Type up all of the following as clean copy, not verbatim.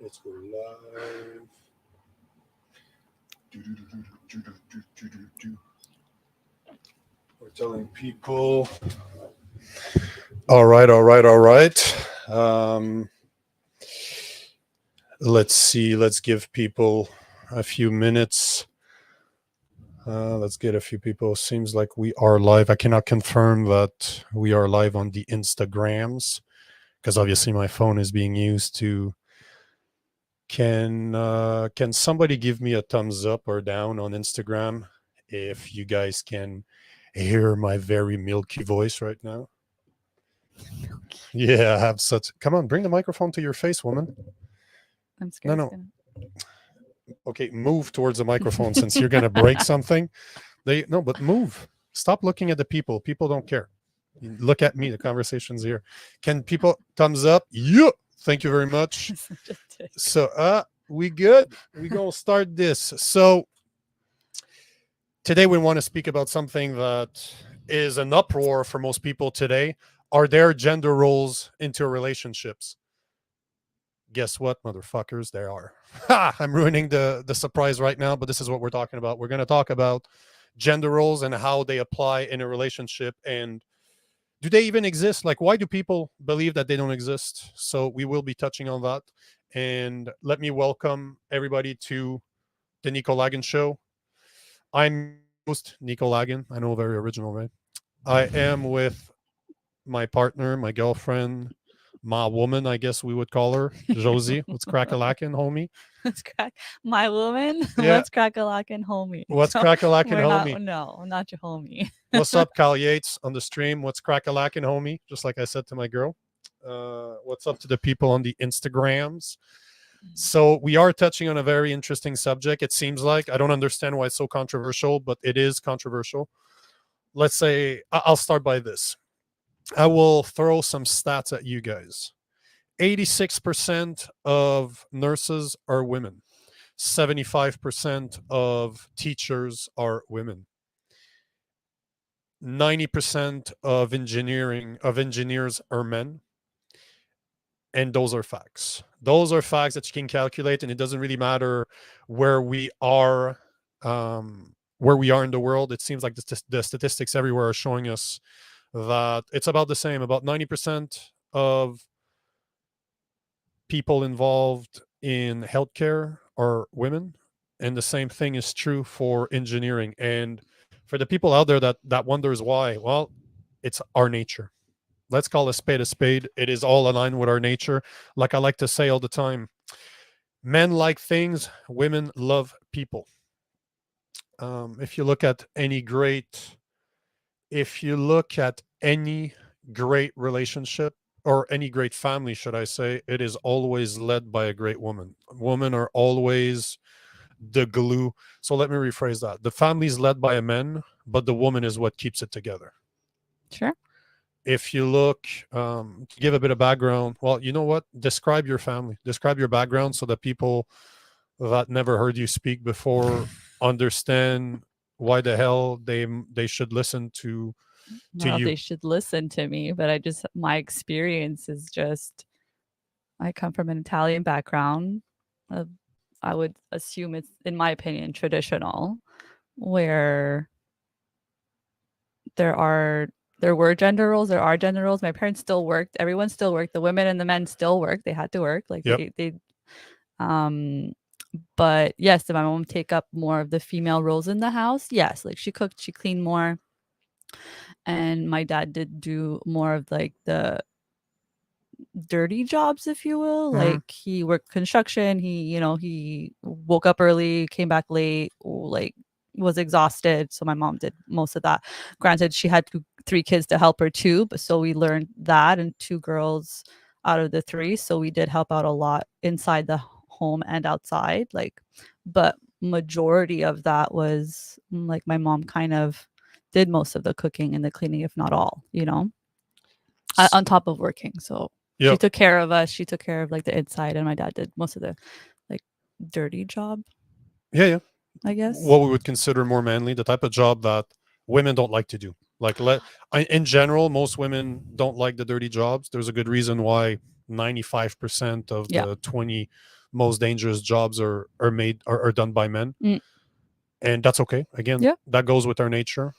Let's go live. We're telling people. All right. Let's see. Let's give people a few minutes. Let's get a few people. Seems like we are live. I cannot confirm that we are live on the Instagrams because obviously my phone is being used to. Can somebody give me a thumbs up or down on Instagram if you guys can hear my very milky voice right now? Yeah, I have such. Come on, bring the microphone to your face, woman. I'm scared. No. Okay, move towards the microphone since you're gonna break something. But move. Stop looking at the people. People don't care. Look at me. The conversation's here. Can people thumbs up? Yeah. Thank you very much. So, we good? We gonna start this. So, today we want to speak about something that is an uproar for most people today. Are there gender roles into relationships? Guess what, motherfuckers? There are. Ha! I'm ruining the surprise right now, but this is what we're talking about. We're going to talk about gender roles and how they apply in a relationship, and do they even exist? Like, why do people believe that they don't exist? So we will be touching on that. And let me welcome everybody to the Nico Lagan show. I'm host Nico Lagan. I know, very original, right? I am with my partner, my girlfriend, my woman, I guess we would call her, Josie. What's crack-a-lackin', homie? Let's crack my woman. Yeah. Let's crack-a-lackin', homie. What's crack-a-lackin', homie? No, not your homie. What's up, Kyle Yates on the stream? What's crack-a-lackin', homie? Just like I said to my girl. What's up to the people on the Instagrams? So we are touching on a very interesting subject. It seems like I don't understand why it's so controversial, but it is controversial. Let's say I'll start by this. I will throw some stats at you guys. 86% of nurses are women. 75% of teachers are women. 90% of engineers are men. And those are facts. Those are facts that you can calculate, and it doesn't really matter where we are in the world. It seems like the statistics everywhere are showing us that it's about the same. About 90% of people involved in healthcare are women, and the same thing is true for engineering. And for the people out there that wonders why, well, it's our nature. Let's call a spade a spade. It is all aligned with our nature. Like I like to say all the time, men like things, women love people. If you look at any great relationship, or any great family, should I say, it is always led by a great woman. Women are always the glue. So let me rephrase that. The family is led by a man, but the woman is what keeps it together. Sure. If you look, to give a bit of background, well, you know what? Describe your family. Describe your background so that people that never heard you speak before understand why the hell they should listen to you. They should listen to me, but my experience is just, I come from an Italian background. I would assume it's, in my opinion, traditional, where there were gender roles. There are gender roles. My parents still worked. Everyone still worked. The women and the men still worked. They had to work. Like, yep. But yes, did my mom take up more of the female roles in the house? Yes. Like, she cooked, she cleaned more. And my dad did do more of like the dirty jobs, if you will. Mhm. Like, he worked construction. He woke up early, came back late, like, was exhausted. So my mom did most of that. Granted, she had 3 kids to help her too, but so we learned that, and 2 girls out of the 3. So we did help out a lot inside the home and outside. Like, but majority of that was like my mom kind of did most of the cooking and the cleaning, if not all, on top of working. So yep. She took care of us. She took care of like the inside, and my dad did most of the like dirty job. Yeah. I guess what we would consider more manly, the type of job that women don't like to do. Like, in general, most women don't like the dirty jobs. There's a good reason why 95% of the most dangerous jobs are done by men, Mm. and that's okay. Again, Yeah. that goes with our nature.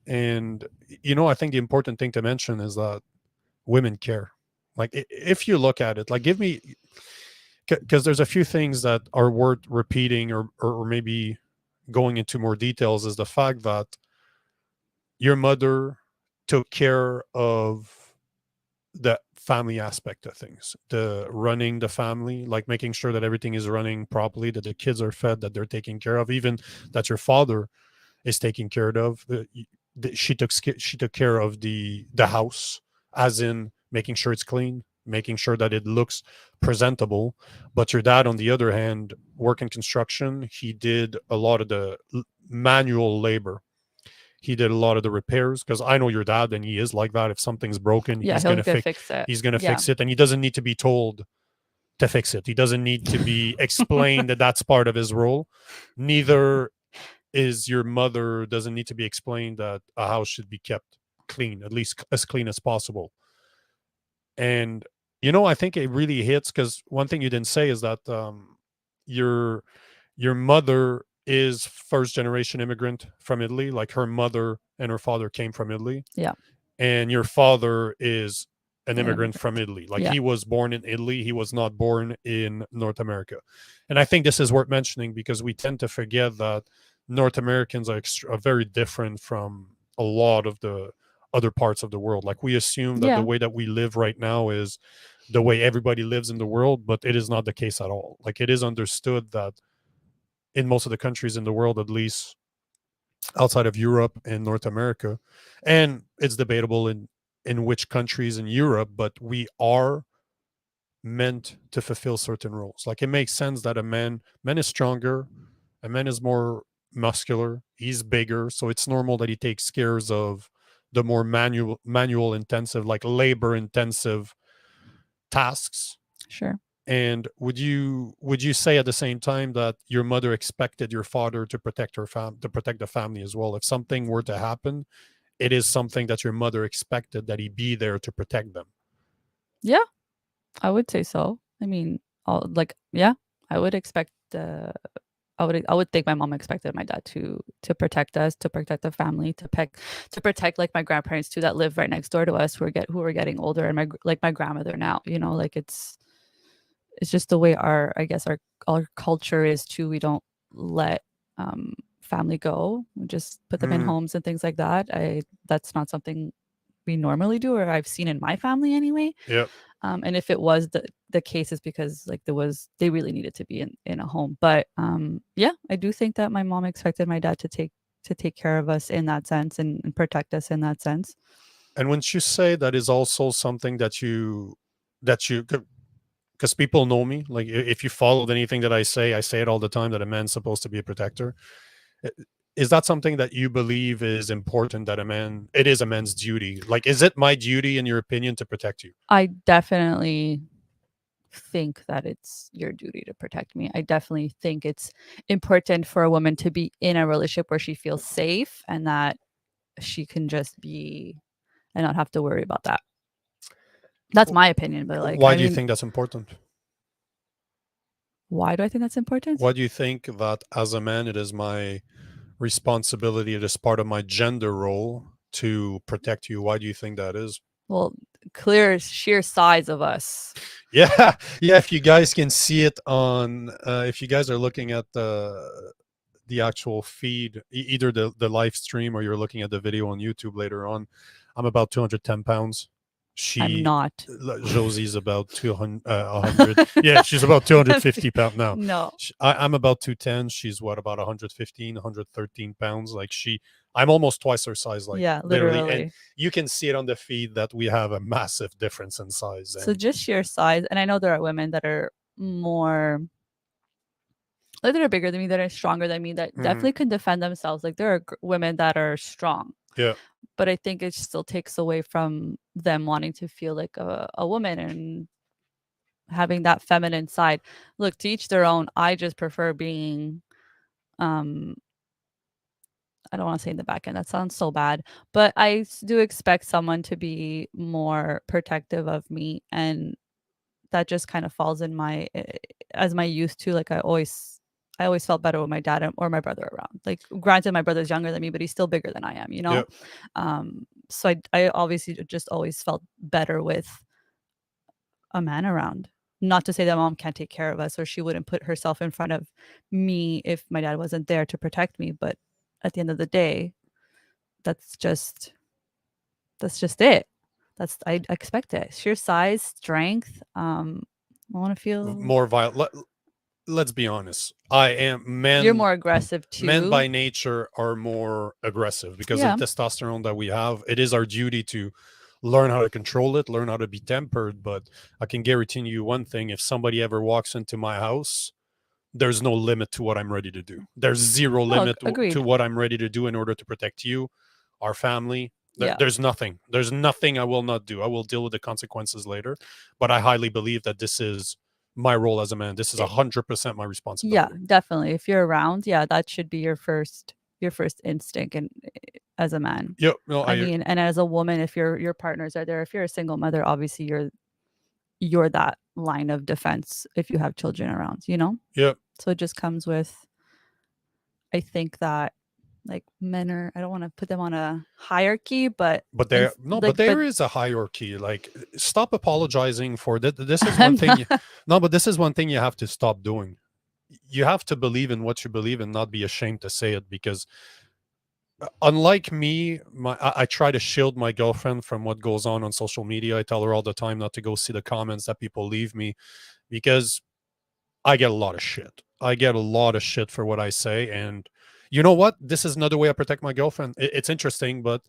And I think the important thing to mention is that women care. Like if you look at it, like give me, because there's a few things that are worth repeating, or maybe going into more details, is the fact that your mother took care of the family aspect of things, the running the family, like making sure that everything is running properly, that the kids are fed, that they're taken care of, even that your father is taken care of. She took care of the house, as in making sure it's clean, making sure that it looks presentable. But your dad, on the other hand, work in construction, he did a lot of the manual labor. He did a lot of the repairs, because I know your dad, and he is like that. If something's broken, Yeah, he'll go fix it. he's gonna Yeah. fix it, and he doesn't need to be told to fix it. He doesn't need to be explained that that's part of his role. Neither is your mother, doesn't need to be explained that a house should be kept clean, at least as clean as possible. And I think it really hits, because one thing you didn't say is that your your mother is first generation immigrant from Italy. Like her mother and her father came from Italy, Yeah. and your father is an An immigrant from immigrant. Italy. Like Yeah. he was born in Italy, he was not born in North America. And I think this is worth mentioning, because we tend to forget that North Americans are very different from a lot of the other parts of the world. Like we assume that the Yeah. way that we live right now is the way everybody lives in the world, but it is not the case at all. Like it is understood that in most of the countries in the world, at least outside of Europe and North America, and it's debatable in which countries in Europe, but we are meant to fulfill certain roles. Like it makes sense that a man is stronger, a man is more muscular, he's bigger, so it's normal that he takes cares of the more manual intensive, like labor intensive tasks. Sure. And would you say at the same time that your mother expected your father to protect to protect the family as well? If something were to happen, it is something that your mother expected, that he be there to protect them. Yeah, I would say so. I mean, yeah, I would expect I would think my mom expected my dad to protect us, to protect the family, to protect like my grandparents too, that live right next door to us, who are getting older, and my grandmother now. Like it's just the way I guess our culture is too. We don't let family go. We just put them in Mm, homes and things like that. That's not something we normally do, or I've seen in my family anyway. yeah. And if it was the case, is because like they really needed to be in a home. But yeah, I do think that my mom expected my dad to take care of us in that sense, and protect us in that sense. And when you say that is also something that you, because people know me, like if you followed anything that I say it all the time, that a man's supposed to be a protector. I- Is that something that you believe is important, that it is a man's duty? Like, is it my duty, in your opinion, to protect you? I definitely think that it's your duty to protect me. I definitely think it's important for a woman to be in a relationship where she feels safe, and that she can just be and not have to worry about that. That's my opinion, but like, Why I do you mean, think that's important? why do I think that's important? Why do you think that as a man, it is my responsibility, it is part of my gender role to protect you? Why do you think that is? Well, clear sheer size of us. Yeah, yeah. If you guys can see it on, if you guys are looking at the actual feed, either the live stream, or you're looking at the video on YouTube later on, I'm about 210 pounds. I'm She, not. Josie's about 200, 100. Yeah, she's about 250 pounds now. No. I'm about 210. She's what, about 115, 113 pounds. Like I'm almost twice her size, like Yeah, literally. And literally. you can see it on the feed that we have a massive difference in size. So And just sheer size, and I know there are women that are more like that are bigger than me, that are stronger than me, that mhm, definitely can defend themselves. Like there are women that are strong, yeah. but I think it still takes away from them wanting to feel like a woman and having that feminine side. Look, to each their own. I just prefer being um I don't want to say in the back end. That sounds so bad, but I do expect someone to be more protective of me and that just kind of falls in my as my youth too. Like I always felt better with my dad or my brother around. Like, granted, my brother's younger than me, but he's still bigger than I am, you know? Yeah. So I obviously just always felt better with a man around. Not to say that mom can't take care of us or she wouldn't put herself in front of me if my dad wasn't there to protect me. But at the end of the day, that's just it. That's I expect it. Sheer size, strength. I want to feel More violent. Let's be honest. I am you're men. more aggressive Men too. by nature are more aggressive because of Yeah. the testosterone that we have. It is our duty to learn how to control it, learn how to be tempered. But I can guarantee you one thing: if somebody ever walks into my house, there's no limit to what I'm ready to do. There's zero No, limit to agreed. what I'm ready to do in order to protect you, our family. Yeah. There's nothing. There's nothing I will not do. I will deal with the consequences later. But I highly believe that this is my role as a man. This is 100% my Yeah, responsibility. definitely. If you're around, yeah, that should be your first instinct and as a man. Yep. No, I mean, and as a woman, if your partners are there, if you're a single mother, obviously you're that line of defense if you have children around, you know? yep. So it just comes with I think that like men are I don't want to put them on a hierarchy, but But there, no, but like but there is a hierarchy. Like, stop apologizing for that. This is one I'm thing. not No, but this is one thing you have to stop doing. You have to believe in what you believe and not be ashamed to say it, because unlike me, I try to shield my girlfriend from what goes on social media. I tell her all the time not to go see the comments that people leave me, because I get a lot of shit. I get a lot of shit for what I say. And you know what? This is another way I protect my girlfriend. It's interesting, but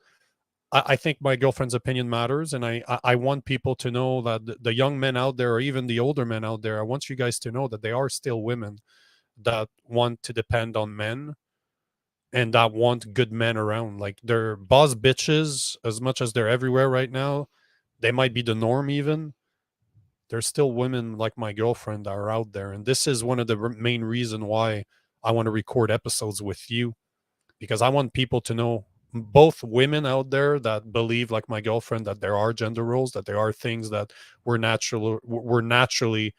I think my girlfriend's opinion matters, and I want people to know that the young men out there, or even the older men out there, I want you guys to know that they are still women that want to depend on men and that want good men around. Like, they're boss bitches as much as they're everywhere right now. They might be the norm even. There's still women like my girlfriend that are out there, and this is one of the main reason why I want to record episodes with you, because I want people to know, both women out there that believe like my girlfriend that there are gender roles, that there are things that we're naturally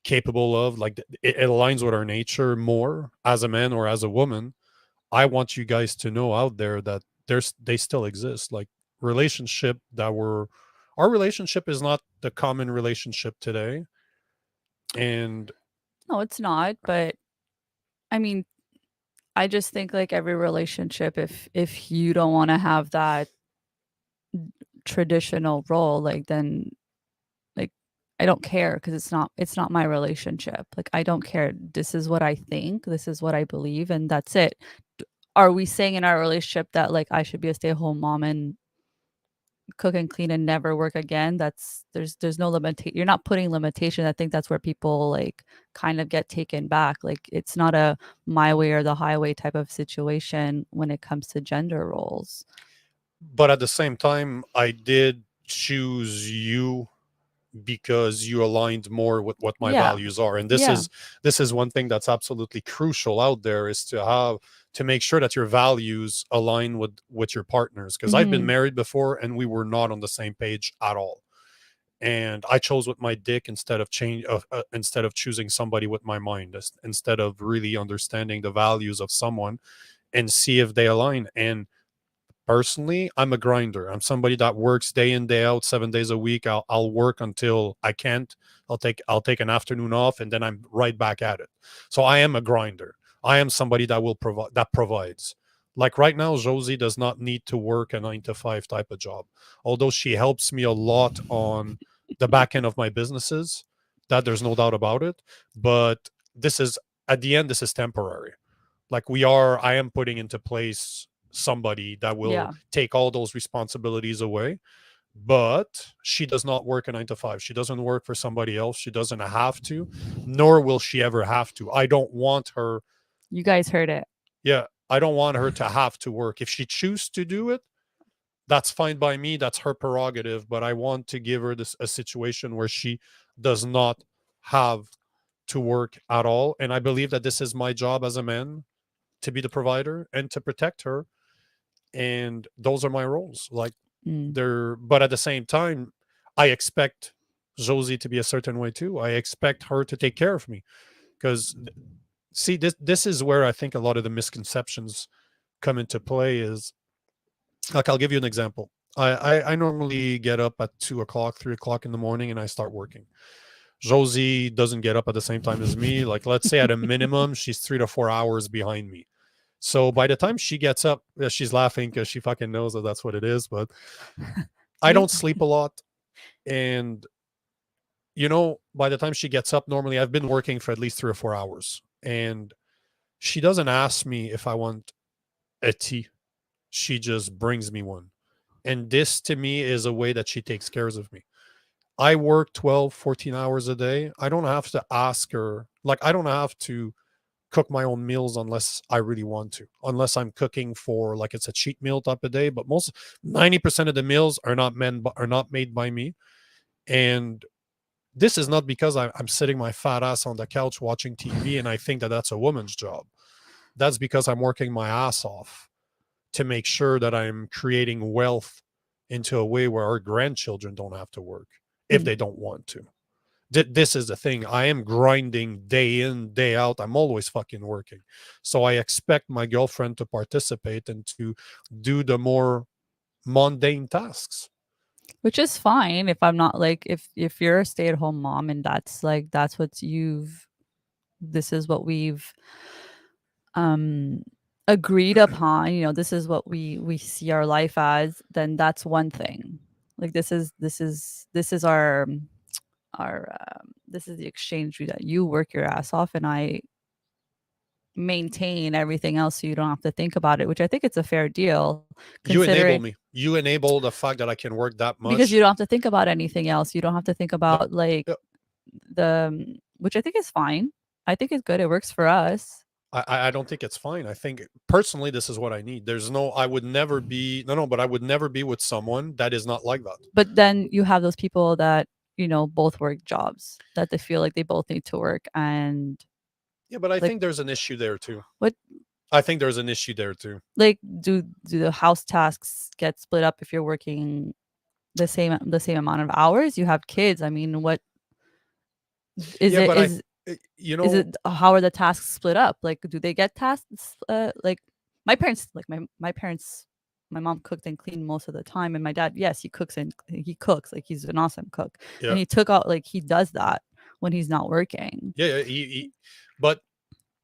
capable of, like it aligns with our nature more as a man or as a woman. I want you guys to know out there that they still exist. Like, relationship that were our relationship is not the common relationship today. And no, it's not, but I mean, I just think like every relationship if you don't want to have that traditional role, like then like I don't care because it's not my relationship. Like I don't care. This is what I think, this is what I believe, and that's it. Are we saying in our relationship that like I should be a stay-at-home mom and cook and clean and never work again? That's there's no limitation. You're not putting limitation. I think that's where people like kind of get taken back. Like it's not a my way or the highway type of situation when it comes to gender roles. but at the same time, I did choose you because you aligned more with what my Yeah. values are. And Yeah. this is one thing that's absolutely crucial out there, is to make sure that your values align with your partners, because I've been Mhm. married before and we were not on the same page at all. And I chose with my dick instead of choosing somebody with my mind, instead of really understanding the values of someone and see if they align. And personally, I'm a grinder. I'm somebody that works day in, day out, 7 days a week. I'll work until I can't. I'll take an afternoon off, and then I'm right back at it. So I am a grinder. I am somebody that will provides. Like right now, Josie does not need to work a 9 to 5 type of job, although she helps me a lot on the back end of my businesses. That there's no doubt about it. But this is, at the end, this is temporary. Like, I am putting into place somebody that will Yeah. take all those responsibilities away. But she does not work a 9 to 5. She doesn't work for somebody else. She doesn't have to, nor will she ever have to. I don't want her. You guys heard it. Yeah, I don't want her to have to work. If she chooses to do it, that's fine by me. That's her prerogative. But I want to give her a situation where she does not have to work at all. And I believe that this is my job as a man, to be the provider and to protect her. And those are my roles. Like, Mm. but at the same time, I expect Josie to be a certain way too. I expect her to take care of me because see this is where I think a lot of the misconceptions come into play. Is like I'll give you an example. I normally get up at 2 o'clock, 3 o'clock in the morning, and I start working. Josie doesn't get up at the same time as me. Like let's say at a minimum, she's 3 to 4 hours behind me. So by the time she gets up, she's laughing because she fucking knows that that's what it is. But I See? don't sleep a lot, and by the time she gets up, normally I've been working for at least 3 or 4 hours, and she doesn't ask me if I want a tea. She just brings me one. And this to me is a way that she takes care of me. I work 12, 14 hours a day. I don't have to ask her, like, I don't have to cook my own meals unless I really want to, unless I'm cooking for like it's a cheat meal type of day. But most 90% of the meals are not made by me. And this is not because I'm sitting my fat ass on the couch watching TV and I think that that's a woman's job. That's because I'm working my ass off to make sure that I'm creating wealth into a way where our grandchildren don't have to work if Mm. they don't want to. This is the thing. I am grinding day in, day out. I'm always fucking working. So I expect my girlfriend to participate and to do the more mundane tasks. Which is fine if I'm not like if you're a stay-at-home mom and that's what this is what we've um agreed upon, this is what we see our life as, then that's one thing. Like this is our this is the exchange that you work your ass off and I maintain everything else so you don't have to think about it, which I think it's a fair deal You enable considering me. You enable the fact that I can work that because much. you don't have to think about anything else. You don't have to think No, about like yeah, which I think is fine. I think it's good. It works for us. I don't think it's fine. I think personally, this is what I need. There's no, I would never be, no, no, but I would never be with someone that is not like that. But then you have those people that, both work jobs that they feel like they both need to work and Yeah, but I like think there's an issue there too. what I think there's an issue there too. like do the house tasks get split up if you're working the same amount of hours? You have kids. I mean, what is Yeah, it but is you is know, it how are the tasks split up? Like, do they get tasks? Like my parents, like my parents, my mom cooked and cleaned most of the time, and my dad, yes, he cooks like he's an awesome cook, yeah, and he took out like he does that when he's not working. yeah, yeah. But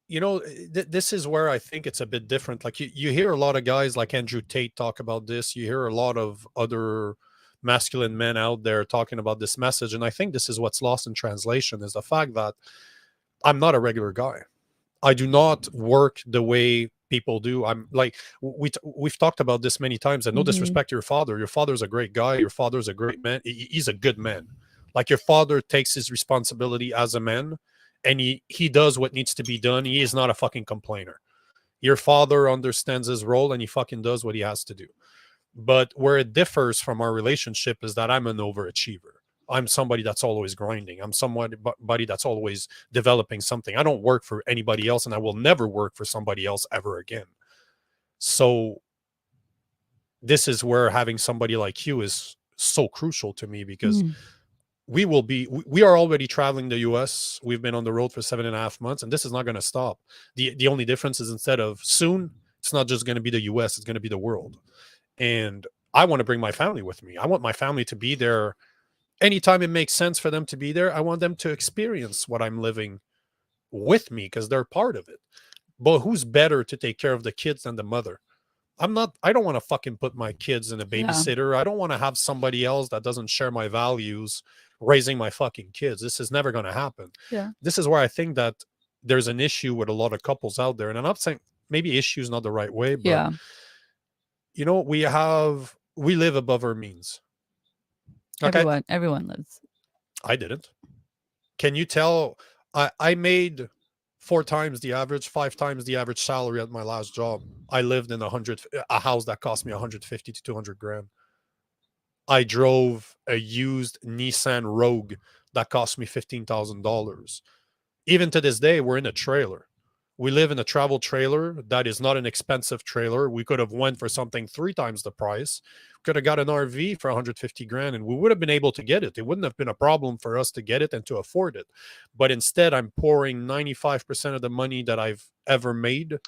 this is where I think it's a bit different. Like you hear a lot of guys like Andrew Tate talk about this. You hear a lot of other masculine men out there talking about this message, and I think this is what's lost in translation is the fact that I'm not a regular guy. I do not work the way people do. I'm like we've talked about this many times. And no Hmm. disrespect to your father. Your father's a great guy. Your father's a great man. He's a good man. Like your father takes his responsibility as a man, and he does what needs to be done. He is not a fucking complainer. Your father understands his role and he fucking does what he has to do. But where it differs from our relationship is that I'm an overachiever. I'm somebody that's always grinding. I'm somebody that's always developing something. I don't work for anybody else, and I will never work for somebody else ever again. So this is where having somebody like you is so crucial to me because Mm. we are already traveling the US. We've been on the road for 7.5 months, and this is not going to stop. The only difference is instead of soon, it's not just going to be the US, it's going to be the world. And I want to bring my family with me. I want my family to be there anytime it makes sense for them to be there. I want them to experience what I'm living with me because they're part of it. But who's better to take care of the kids than the mother? I don't want to fucking put my kids in a Yeah. babysitter. I don't want to have somebody else that doesn't share my values raising my fucking kids. This is never going to happen. Yeah. This is where I think that there's an issue with a lot of couples out there. And I'm not saying maybe issue is not the right way, but Yeah. we live above our means. Okay. Everyone lives. I didn't. Can you tell I made 4 times the average, 5 times the average salary at my last job. I lived in a house that cost me 150 to 200 grand. I drove a used Nissan Rogue that cost me $15,000. Even to this day, we're in a trailer. We live in a travel trailer that is not an expensive trailer. We could have went for something 3 times the price. Could have got an RV for 150 grand and we would have been able to get it. It wouldn't have been a problem for us to get it and to afford it. But instead, I'm pouring 95% of the money that I've ever made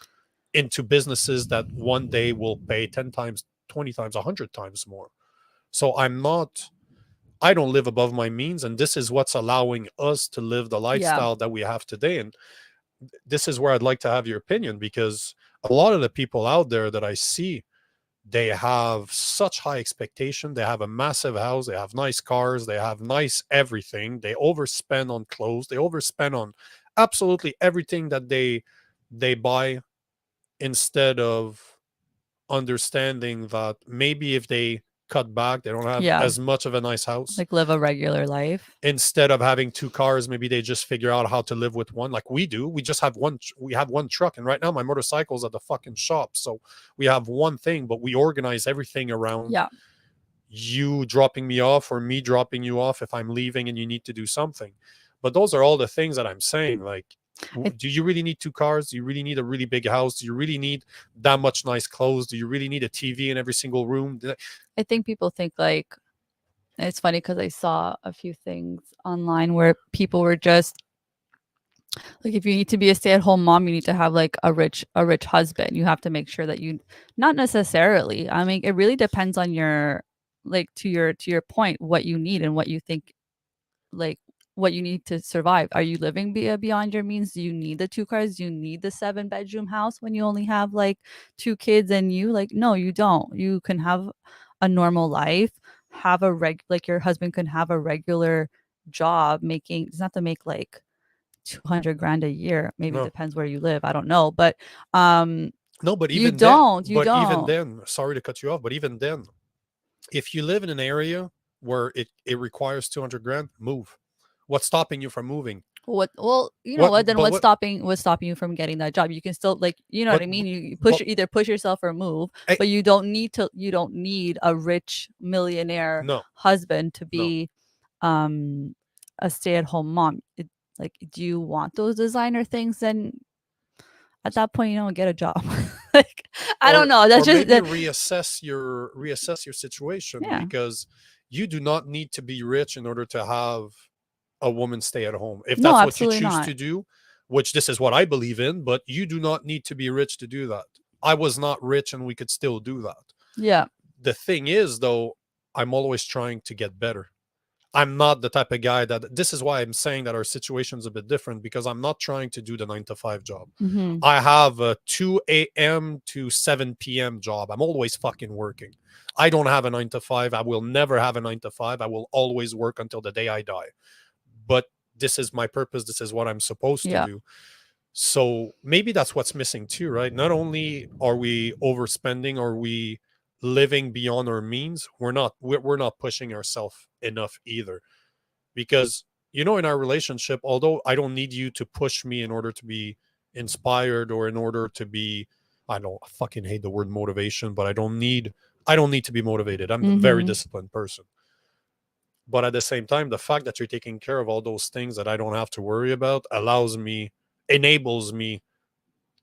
into businesses that one day will pay 10 times, 20 times, 100 times more. So I don't live above my means. And this is what's allowing us to live the Yeah. lifestyle that we have today. And this is where I'd like to have your opinion, because a lot of the people out there that I see, they have such high expectation. They have a massive house. They have nice cars. They have nice everything. They overspend on clothes. They overspend on absolutely everything that they buy, instead of understanding that maybe if they cut back, they don't have Yeah. as much of a nice house. Like live a regular life. Instead of having 2 cars, maybe they just figure out how to live with one, like we do. We just have one. We have one truck, and right now my motorcycle's at the fucking shop, so we have one thing, but we organize everything around Yeah. you dropping me off or me dropping you off if I'm leaving and you need to do something. But those are all the things that I'm saying. Like, do you really need 2 cars? Do you really need a really big house? Do you really need that much nice clothes? Do you really need a TV in every single room? I think people think like, it's funny because I saw a few things online where people were just like, if you need to be a stay-at-home mom, you need to have like a rich husband. You have to make sure that you, not necessarily. I mean, it really depends on your, like, to your point, what you need and what you think, like, what you need to survive. Are you living beyond your means? Do you need the 2 cars? Do you need the 7-bedroom house when you only have like 2 kids and you, like, no, you don't. You can have a normal life, have a like your husband can have a regular job making, doesn't have to make like 200 grand a year. Maybe No. depends where you live. I don't know. But No, but you even don't. then, You even don't. then, sorry to cut you off, but even then, if you live in an area where it requires 200 grand, move. What's stopping you from moving? What? Well, you know what? Then But what's stopping you from getting that job? You can still, like, you know what I mean. You push, but either push yourself or move. I, But you don't need to. You don't need a rich millionaire no, husband to no. be a stay-at-home mom. Like, do you want those designer things? Then at that point, you don't get a job. Like, I don't know. That's or just maybe reassess your situation, yeah. because you do not need to be rich in order to have a woman stay at home. If No, that's what you absolutely choose not. to do, which this is what I believe in, but you do not need to be rich to do that. I was not rich and we could still do that. Yeah. The thing is, though, I'm always trying to get better. I'm not the type of guy that, this is why I'm saying that our situation's a bit different, because I'm not trying to do the 9 to 5 job. Mm-hmm. I have a 2 a.m. to 7 p.m. job. I'm always fucking working. I don't have a 9 to 5. I will never have a 9 to 5. I will always work until the day I die. But this is my purpose. This is what I'm supposed to do. So maybe that's what's missing too, right? Not only are we overspending, are we living beyond our means, we're not pushing ourselves enough either. Because, in our relationship, although I don't need you to push me in order to be inspired or in order to be, I fucking hate the word motivation, but I don't need to be motivated. I'm a very disciplined person. But at the same time, the fact that you're taking care of all those things that I don't have to worry about enables me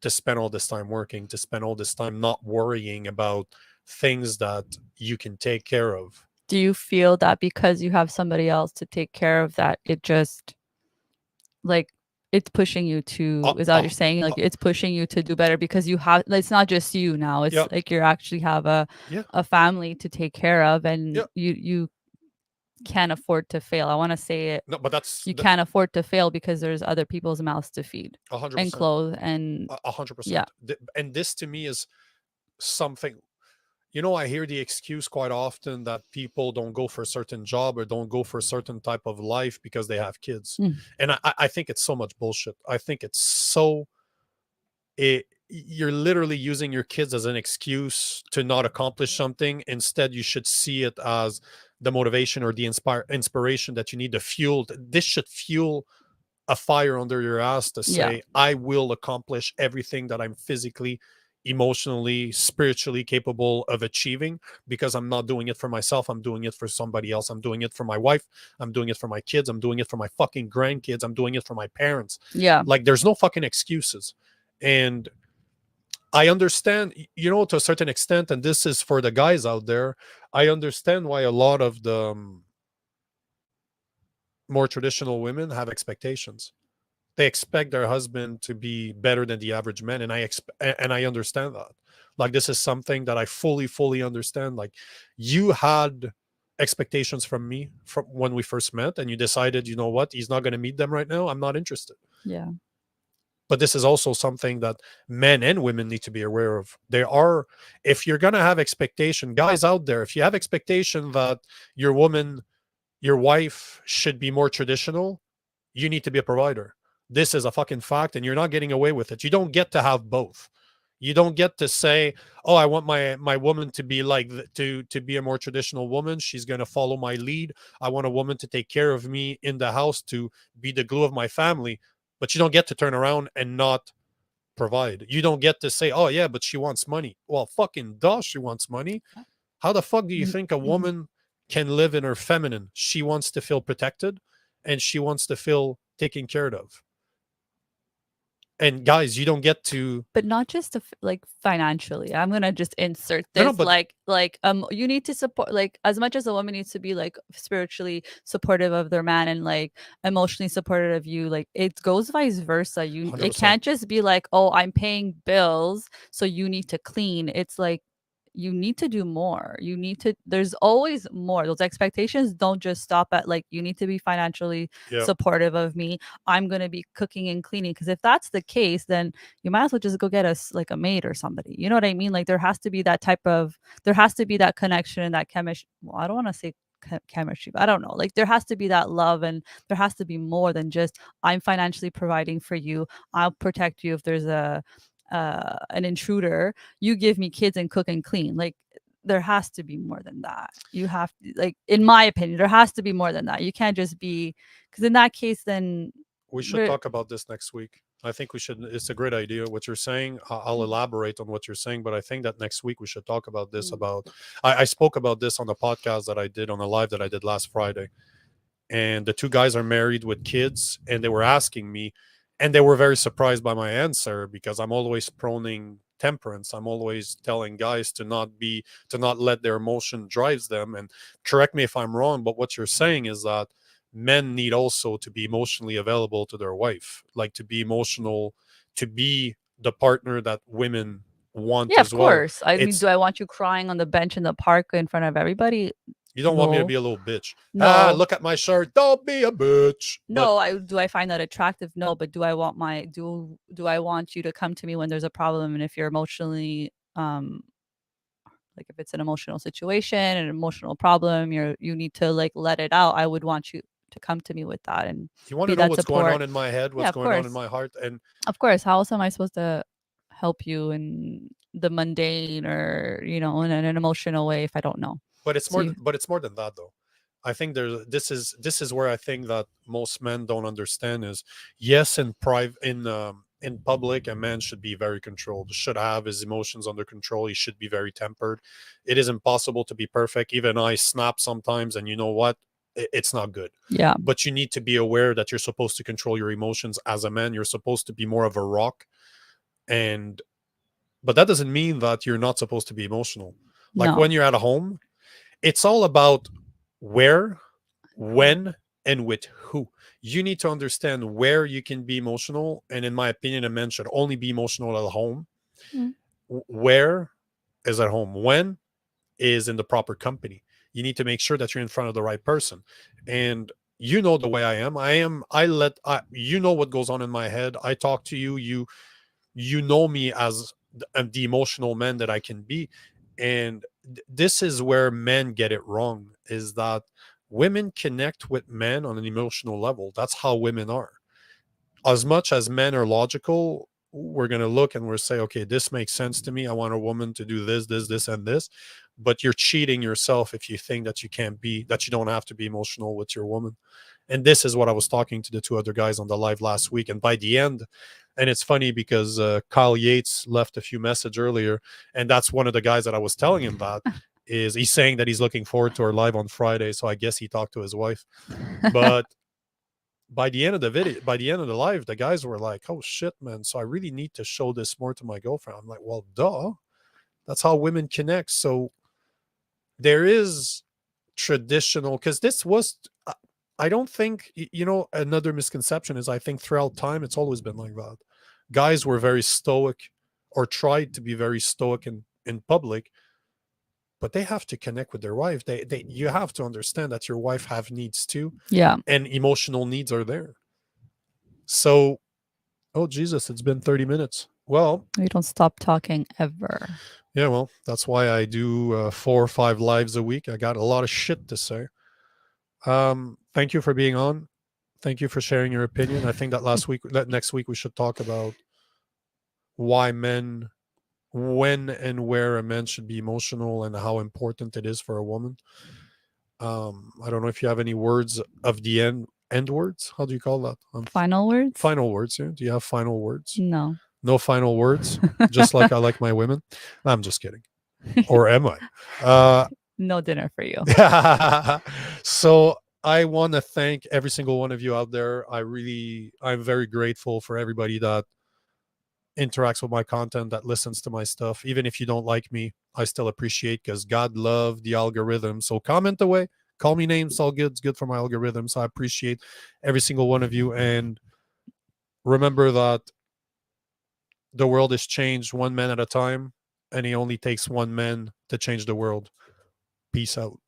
to spend all this time working, to spend all this time not worrying about things that you can take care of. Do you feel that because you have somebody else to take care of that, it just, like, it's pushing you to, is that what you're saying? Like, it's pushing you to do better because you have, it's not just you now. It's like you actually have a family to take care of, and you can't afford to fail. I want to say it. No, but you can't afford to fail because there's other people's mouths to feed 100%. and clothe and 100%. Yeah. And this to me is something, I hear the excuse quite often that people don't go for a certain job or don't go for a certain type of life because they have kids. And I think it's so much bullshit. I think it's so, you're literally using your kids as an excuse to not accomplish something. Instead, you should see it as the motivation or the inspiration that you need to fuel. This should fuel a fire under your ass to say, I will accomplish everything that I'm physically, emotionally, spiritually capable of achieving, because I'm not doing it for myself. I'm doing it for somebody else. I'm doing it for my wife. I'm doing it for my kids. I'm doing it for my fucking grandkids. I'm doing it for my parents. Yeah. Like, there's no fucking excuses. And I understand, to a certain extent, and this is for the guys out there, I understand why a lot of the more traditional women have expectations. They expect their husband to be better than the average man, and I understand that. Like, this is something that I fully understand. Like, you had expectations from me from when we first met, and you decided, you know what, he's not going to meet them right now. I'm not interested. Yeah. But this is also something that men and women need to be aware of. If you're going to have expectation, guys out there, if you have expectation that your woman, your wife should be more traditional, you need to be a provider. This is a fucking fact, and you're not getting away with it. You don't get to have both. You don't get to say, "Oh, I want my woman to be like to be a more traditional woman. She's going to follow my lead. I want a woman to take care of me in the house, to be the glue of my family." But you don't get to turn around and not provide. You don't get to say, "Oh yeah, but she wants money." Well, fucking duh, she wants money. How the fuck do you think a woman can live in her feminine? She wants to feel protected, and she wants to feel taken care of. And guys, you don't get to. But not just like financially. I'm gonna just insert No, this, but you need to support, like, as much as a woman needs to be like spiritually supportive of their man and like emotionally supportive of you, like it goes vice versa. It 100%. can't just be like, oh, I'm paying bills, so you need to clean. It's like, you need to do more. There's always more. Those expectations don't just stop at like, you need to be financially Yeah, supportive of me. I'm going to be cooking and cleaning. Because if that's the case, then you might as well just go get us like a maid or somebody. You know what I mean? Like, there has to be that connection and that chemistry. Well, I don't want to say chemistry, but I don't know. Like, there has to be that love, and there has to be more than just, I'm financially providing for you. I'll protect you if there's an intruder. You give me kids and cook and clean. Like, there has to be more than that. You have to, like, in my opinion, there has to be more than that. You can't just be, because in that case, then we should talk about this next week. I think we should. It's a great idea what you're saying. I'll elaborate on what you're saying, but I think that next week we should talk about this. I spoke about this on the podcast that I did, on a live that I did last Friday, and the two guys are married with kids, and they were asking me, and they were very surprised by my answer, because I'm always proning temperance. I'm always telling guys to not let their emotion drives them. And correct me if I'm wrong, but what you're saying is that men need also to be emotionally available to their wife, like to be emotional, to be the partner that women want yeah, of as well. course. I mean, It's do I want you crying on the bench in the park in front of everybody? You don't want me to No. be a little bitch. No. Look at my shirt. Don't be a bitch. But No, I find that attractive? No, but do I want you to come to me when there's a problem, and if you're emotionally like, if it's an emotional situation, an emotional problem, you need to like let it out. I would want you to come to me with that and you want be to know that what's going support. on in my head, Yeah, what's of going on in course. my heart, and Of course. How else am I supposed to help you in the mundane, or, in an emotional way, if I don't know? but it's So more. you, But it's more than that, though. I think this is where I think that most men don't understand is, yes, in private, in public, a man should be very controlled, should have his emotions under control. He should be very tempered. It is impossible to be perfect. Even I snap sometimes, and you know what? It's not good. yeah, But you need to be aware that you're supposed to control your emotions as a man. You're supposed to be more of a rock, and but that doesn't mean that you're not supposed to be emotional. Like, no, when you're at home, it's all about where, when, and with who. You need to understand where you can be emotional. And in my opinion, a man should only be emotional at home. mm, Where is at home? When is in the proper company. You need to make sure that you're in front of the right person. And you know the way I am. You know what goes on in my head. I talk to you. You know me as the emotional man that I can be. And this is where men get it wrong, is that women connect with men on an emotional level. That's how women are. As much as men are logical, we're going to look and we'll say, okay, this makes sense to me. I want a woman to do this, and this. But you're cheating yourself if you think that you don't have to be emotional with your woman. And this is what I was talking to the two other guys on the live last week. And by the end, and it's funny because Kyle Yates left a few message earlier, and that's one of the guys that I was telling him that is he's saying that he's looking forward to our live on Friday. So I guess he talked to his wife. But by the end of the video, by the end of the live, the guys were like, "Oh shit, man! So I really need to show this more to my girlfriend." I'm like, "Well, duh. That's how women connect." So there is traditional, because this was. I don't think another misconception is, I think throughout time it's always been like that. Guys were very stoic, or tried to be very stoic in public, but they have to connect with their wife. They you have to understand that your wife have needs too, Yeah. and emotional needs are there. So, oh Jesus, it's been 30 minutes. Well, We don't stop talking ever. yeah, well, that's why I do 4 or 5 lives a week. I got a lot of shit to say. Thank you for being on. Thank you for sharing your opinion. I think that next week we should talk about why men, when and where a man should be emotional, and how important it is for a woman. I don't know if you have any words of the end words. How do you call that? Final words? Final words. Yeah. Do you have final words? No. No final words. Just like I like my women. I'm just kidding. Or am I? No dinner for you. So I want to thank every single one of you out there. I'm very grateful for everybody that interacts with my content, that listens to my stuff. Even if you don't like me, I still appreciate, because God loved the algorithm. So comment away, call me names, it's all good. It's good for my algorithm. So I appreciate every single one of you. And remember that the world is changed one man at a time, and it only takes one man to change the world. Peace out.